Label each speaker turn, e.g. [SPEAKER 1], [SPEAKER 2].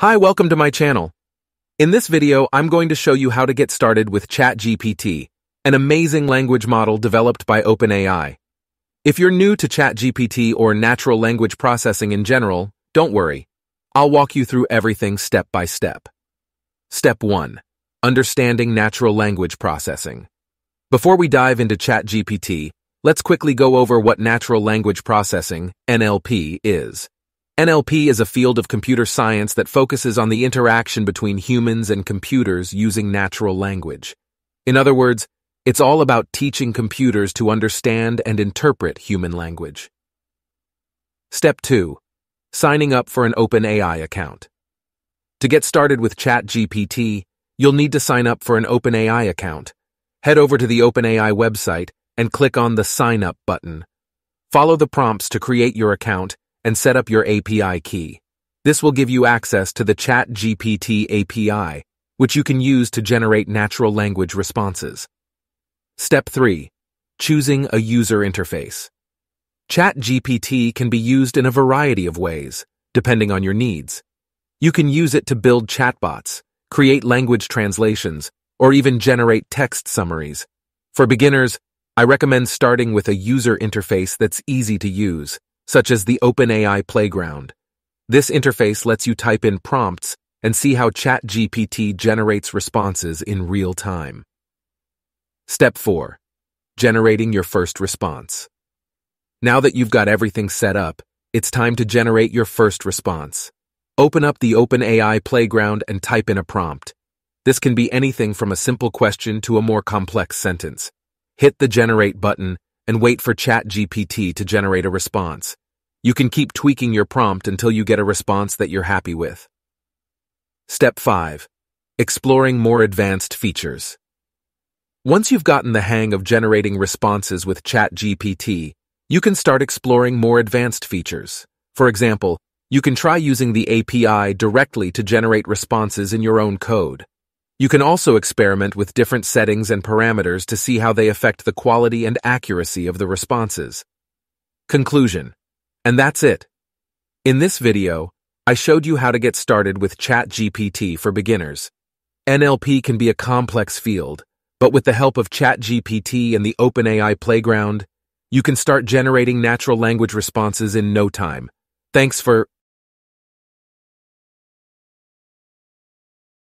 [SPEAKER 1] Hi, welcome to my channel. In this video, I'm going to show you how to get started with ChatGPT, an amazing language model developed by OpenAI. If you're new to ChatGPT or natural language processing in general, don't worry. I'll walk you through everything step by step. Step 1. Understanding natural language processing. Before we dive into ChatGPT, let's quickly go over what natural language processing, NLP, is. NLP is a field of computer science that focuses on the interaction between humans and computers using natural language. In other words, it's all about teaching computers to understand and interpret human language. Step 2. Signing up for an OpenAI account. To get started with ChatGPT, you'll need to sign up for an OpenAI account. Head over to the OpenAI website and click on the Sign Up button. Follow the prompts to create your account and set up your API key. This will give you access to the ChatGPT API, which you can use to generate natural language responses. Step 3. Choosing a user interface. ChatGPT can be used in a variety of ways, depending on your needs. You can use it to build chatbots, create language translations, or even generate text summaries. For beginners, I recommend starting with a user interface that's easy to use, such as the OpenAI Playground. This interface lets you type in prompts and see how ChatGPT generates responses in real time. Step 4. Generating your first response. Now that you've got everything set up, it's time to generate your first response. Open up the OpenAI Playground and type in a prompt. This can be anything from a simple question to a more complex sentence. Hit the Generate button and wait for ChatGPT to generate a response. You can keep tweaking your prompt until you get a response that you're happy with. Step 5. Exploring more advanced features. Once you've gotten the hang of generating responses with ChatGPT, you can start exploring more advanced features. For example, you can try using the API directly to generate responses in your own code. You can also experiment with different settings and parameters to see how they affect the quality and accuracy of the responses. Conclusion. And that's it. In this video, I showed you how to get started with ChatGPT for beginners. NLP can be a complex field, but with the help of ChatGPT and the OpenAI Playground, you can start generating natural language responses in no time. Thanks for